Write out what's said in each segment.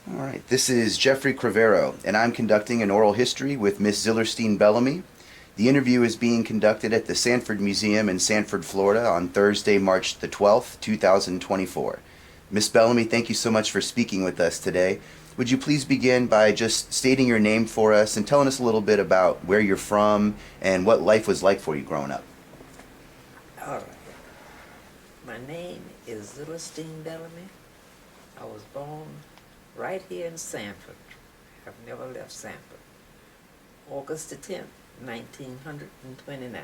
All right, this is Jeffrey Crivero, and I'm conducting an oral history with Miss Zillersteen Bellamy. The interview is being conducted at the Sanford Museum in Sanford, Florida on Thursday, March the 12th, 2024. Miss Bellamy, thank you so much for speaking with us today. Would you please begin by just stating your name for us and telling us a little bit about where you're from and what life was like for you growing up? All right. My name is Zillersteen Bellamy. I was born right here in Sanford. I've never left Sanford. August the 10th, 1929.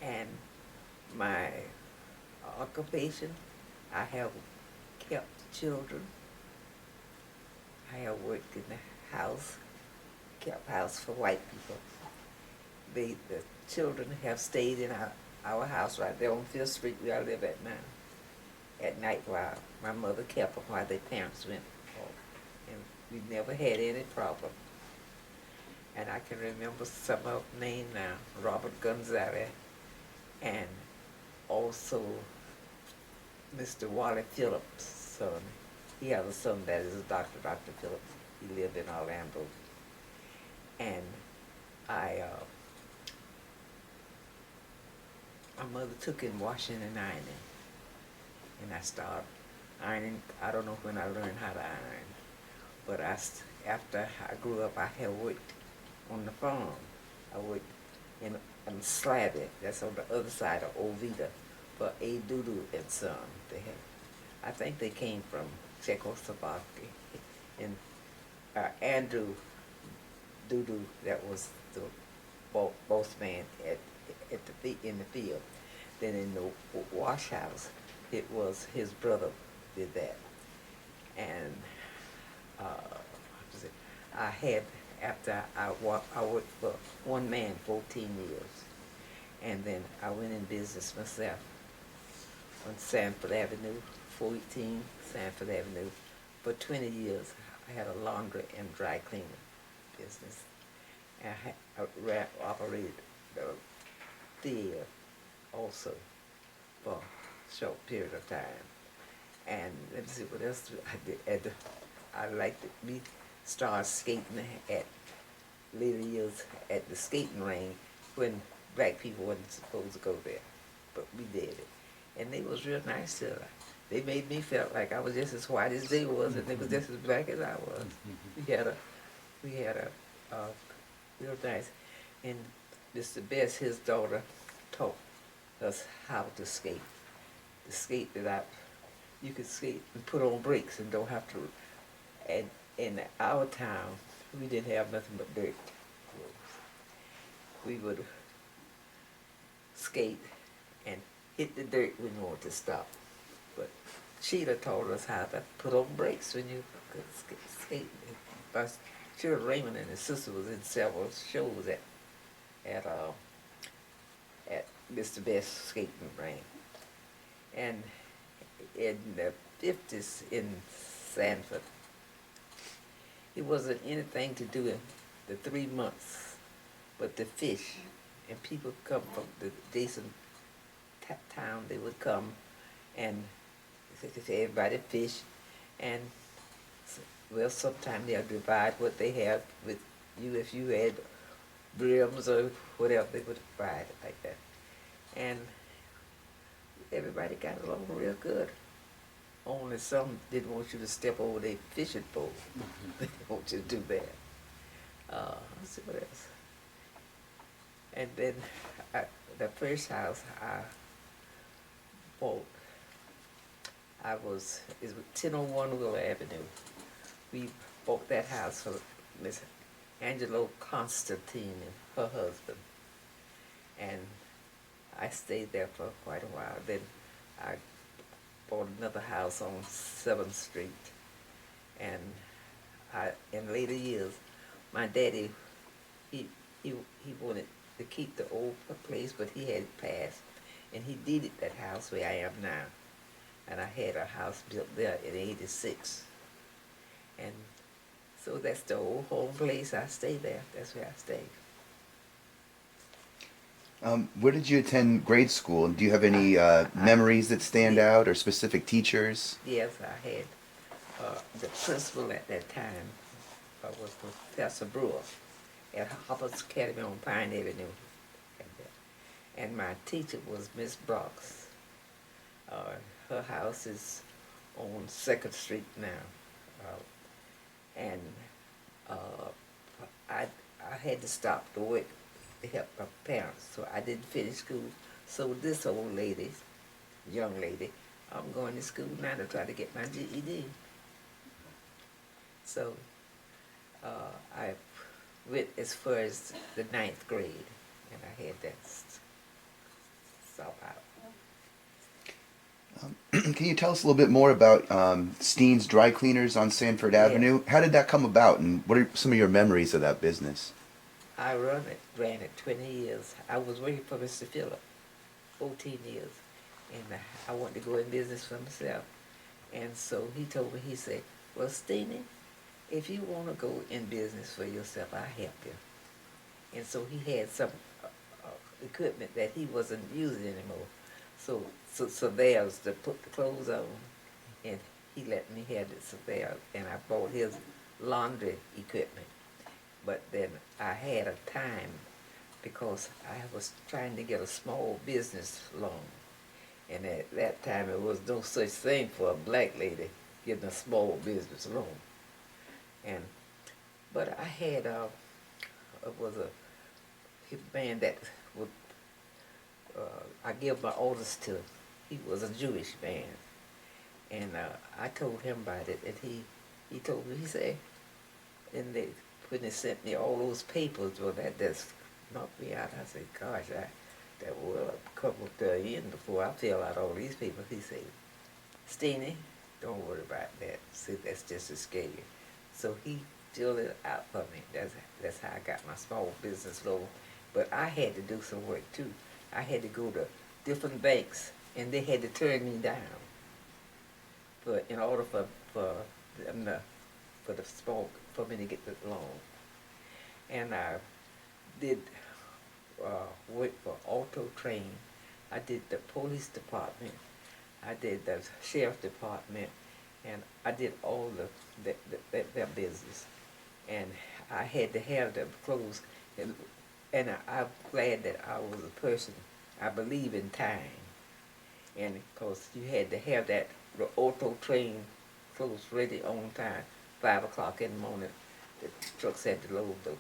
And my occupation, I have kept children. I have worked in the house, kept house for white people. The children have stayed in our house right there on 5th Street where I live at now. At night while my mother kept them while their parents went home. And we never had any problem. And I can remember some of them named now, Robert Gonzalez, and also Mr. Wally Phillips' son. He has a son that is a doctor, Dr. Phillips. He lived in Orlando. And my mother took in washing and ironing. And I started ironing. I don't know when I learned how to iron, but after I grew up, I had worked on the farm. I worked in Slavy, that's on the other side of Ovida, for A. Dudu and Son. I think they came from Czechoslovakia. And Andrew Dudu, that was the boss man in the field. Then in the wash house, it was his brother did that. And I had, after I worked for one man 14 years. And then I went in business myself on Sanford Avenue, 418 Sanford Avenue. For 20 years, I had a laundry and dry cleaning business. And I operated the theater also for a short period of time. And let me see what else I did. I liked to start skating at later years at the skating ring when black people wasn't supposed to go there, but we did it. And they was real nice to us. They made me feel like I was just as white as they was, and they was just as black as I was. We had a real nice. And Mr. Best, his daughter, taught us how to skate. The skate that you could skate and put on brakes and don't have to. And in our town, we didn't have nothing but dirt roads. We would skate and hit the dirt when we wanted to stop. But Sheila taught us how to put on brakes when you could skate. But Shirley Raymond and his sister was in several shows at Mr. Best's skating ring. And in the 50s in Sanford, it wasn't anything to do in the 3 months but to fish. And people come from the adjacent town, they would come and everybody fish. And well, sometimes they'll divide what they have with you. If you had brims or whatever, they would divide it like that. And everybody got along real good. Only some didn't want you to step over their fishing pole. They didn't want you to do that. Let's see what else. And then the first house I bought, it was 1001 Willow Avenue. We bought that house for Miss Angelo Constantine and her husband. And I stayed there for quite a while. Then I bought another house on 7th Street. And in later years, my daddy, he wanted to keep the old place, but he had passed. And he deeded that house where I am now. And I had a house built there in '86. And so that's the old home place. I stay there. That's where I stay. Where did you attend grade school? Do you have any memories that stand out or specific teachers? Yes, I had the principal at that time was Professor Brewer at Harper's Academy on Pine Avenue. And my teacher was Miss Brox. Her house is on 2nd Street now. And I had to stop to work to help my parents, so I didn't finish school. So this old lady, young lady, I'm going to school now to try to get my GED. So I went as far as the 9th grade, and I had that stop out. Can you tell us a little bit more about Steen's Dry Cleaners on Sanford Avenue? How did that come about, and what are some of your memories of that business? I ran it 20 years. I was working for Mr. Phillip, 14 years, and I wanted to go in business for myself. And so he told me, he said, well, Steenie, if you want to go in business for yourself, I'll help you. And so he had some equipment that he wasn't using anymore. So surveyors to put the clothes on, and he let me have the surveyor, and I bought his laundry equipment. But then I had a time because I was trying to get a small business loan. And at that time, there was no such thing for a black lady getting a small business loan. But I had it was a man that would I give my orders to. He was a Jewish man, and I told him about it, and he told me, he said, and when they sent me all those papers, well, that just knocked me out. I said, gosh, that will come up to the end before I fill out all these papers. He said, Steenie, don't worry about that. See, that's just a scare. So he filled it out for me. That's how I got my small business loan. But I had to do some work too. I had to go to different banks, and they had to turn me down in order for me to get the loan. And I did work for Auto Train. I did the police department. I did the sheriff department, and I did all their business. And I had to have them clothes. And I'm glad that I was a person, I believe in time. And because you had to have the Auto Train clothes ready on time, 5 o'clock in the morning, the trucks had to load those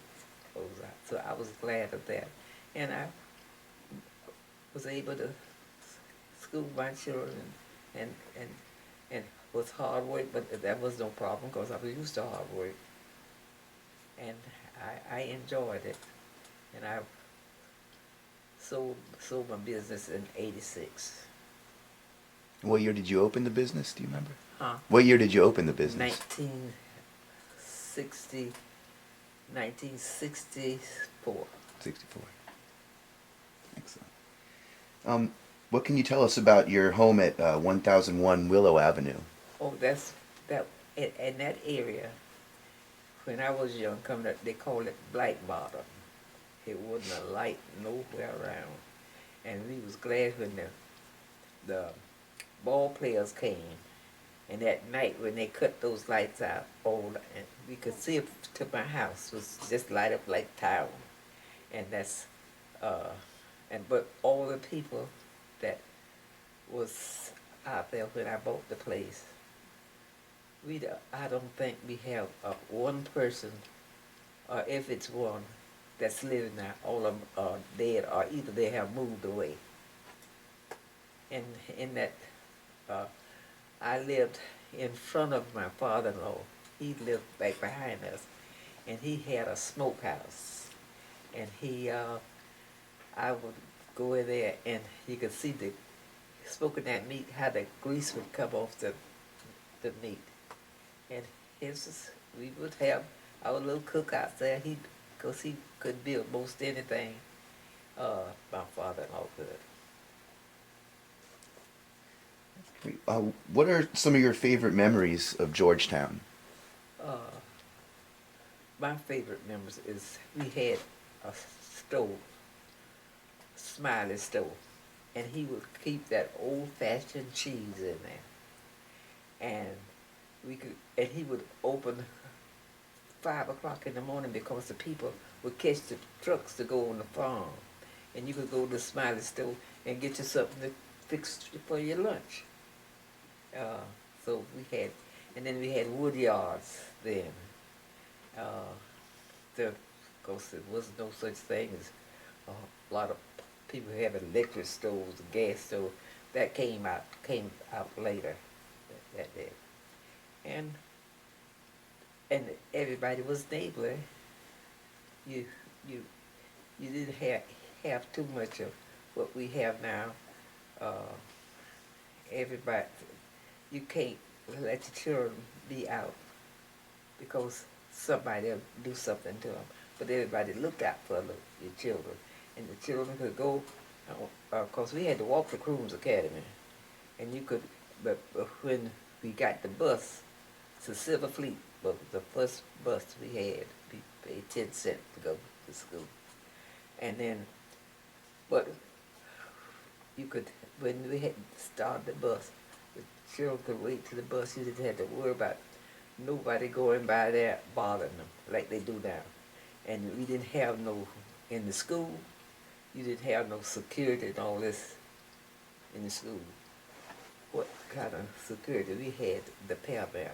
clothes out. So I was glad of that. And I was able to school my children, and it was hard work, but that was no problem because I was used to hard work. And I enjoyed it. And I sold my business in '86. What year did you open the business? Do you remember? Huh? What year did you open the business? 1964. 64. Excellent. What can you tell us about your home at 1001 Willow Avenue? Oh, in that area, when I was young, coming up, they called it Black Bottom. It wasn't a light nowhere around. And we was glad when the ball players came. And at night when they cut those lights out, and we could see up to my house was just light up like town. And but all the people that was out there when I bought the place, I don't think we have one person, or if it's one, that's living now. All of them are dead, or either they have moved away. And in that, I lived in front of my father-in-law. He lived back behind us, and he had a smokehouse. And I would go in there, and you could see the smoking that meat, how the grease would come off the meat. And we would have our little cook out there. Because he could build most anything my father-in-law could. What are some of your favorite memories of Georgetown? My favorite memories is we had a stove, Smiley stove, and he would keep that old-fashioned cheese in there. And and he would open 5 o'clock in the morning because the people would catch the trucks to go on the farm, and you could go to the Smiley store and get you something to fix for your lunch. Uh, so we had, and then we had wood yards then. Uh, of course, there was no such thing as a lot of people having electric stoves and gas stoves. That came out later. That did, and and everybody was neighborly. You you you didn't have too much of what we have now. Uh, everybody, you can't let your children be out because somebody will do something to them. But everybody looked out for your children, and the children could go. Of course, we had to walk to Crooms Academy, and you could. But when we got the bus to Silver Fleet, but the first bus we had, we paid 10 cents to go to school, and then, but you could when we had started the bus, the children could wait till the bus. You didn't have to worry about nobody going by there bothering them like they do now. And we didn't have no, in the school, you didn't have no security and all this in the school. What kind of security? We had the paramedic.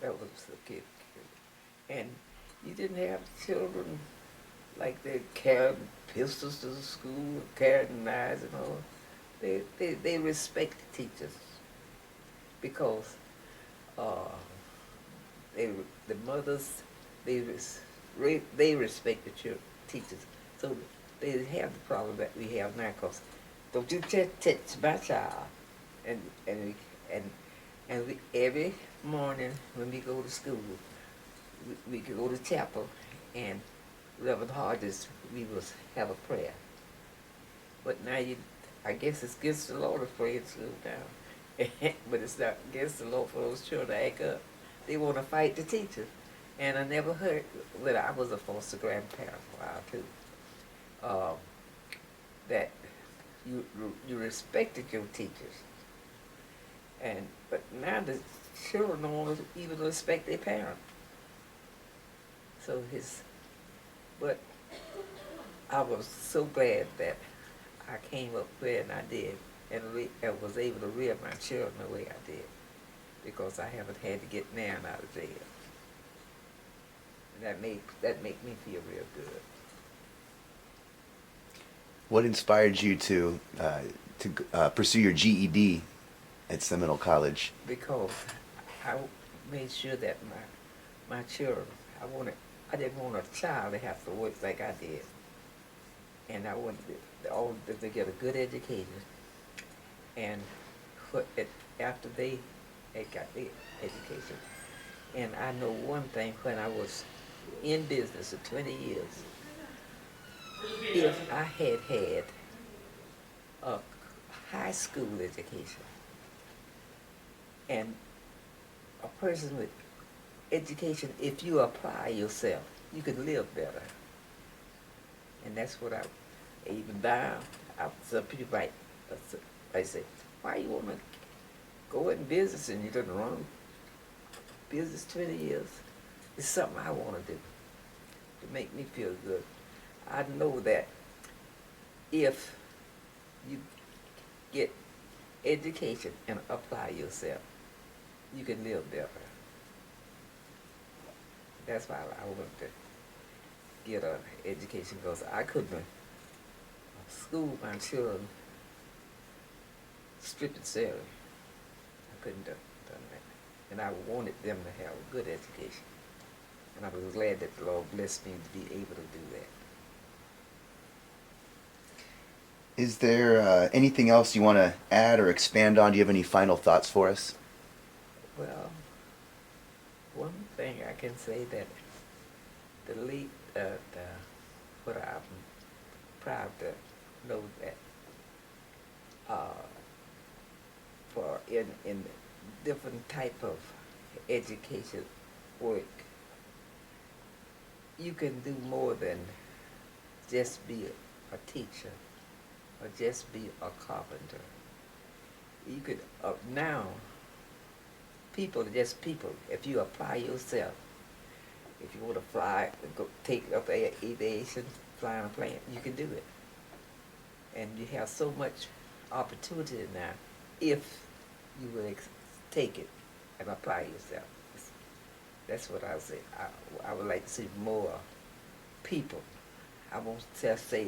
That was security. And you didn't have children like they carrying pistols to the school, carrying knives and all. They respect the teachers because they, the mothers, they respect the children, teachers. So they didn't have the problem that we have now. Cause don't you touch my child, and we, every morning when we go to school, we could go to chapel, and Reverend Hodges, we was have a prayer. But now I guess it's against the law to pray in school now. But it's not against the law for those children to act up. They want to fight the teachers. And I never heard, well, I was a foster grandparent for a while too, that you respected your teachers. But now the children don't want to even respect their parents. So but I was so glad that I came up where and I did, and I was able to rear my children the way I did, because I haven't had to get Nan out of jail. And that make me feel real good. What inspired you to pursue your GED at Seminole College? Because I made sure that my children, I didn't want a child to have to work like I did. And I wanted all of them to get a good education. And after they got their education. And I know one thing, when I was in business for 20 years, if I had had a high school education and a person with education, if you apply yourself, you can live better. And that's what I even now, some people might say, why you want to go in business and you done run business 20 years? It's something I want to do to make me feel good. I know that if you get education and apply yourself, you can live better. That's why I wanted to get an education, because I couldn't school my children stripping salary. I couldn't have done that. And I wanted them to have a good education. And I was glad that the Lord blessed me to be able to do that. Is there anything else you want to add or expand on? Do you have any final thoughts for us? Well, one thing I can say that what I'm proud to know that for in different type of education work, you can do more than just be a teacher or just be a carpenter. You could now people are just people. If you apply yourself, if you want to fly, go take up aviation, fly on a plane, you can do it. And you have so much opportunity now if you will take it and apply yourself. That's what I would say. I would like to see more people. I won't just say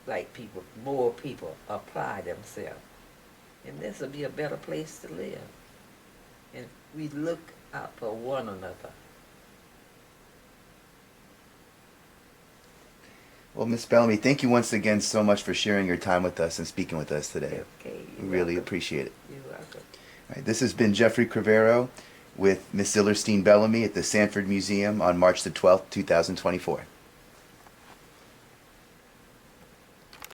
like people, more people apply themselves. And this will be a better place to live. And we look out for one another. Well, Miss Bellamy, thank you once again so much for sharing your time with us and speaking with us today. Okay. We really welcome. appreciate it. You're welcome. All right, this has been Jeffrey Crivero with Miss Zillersteen Bellamy at the Sanford Museum on March the 12th, 2024.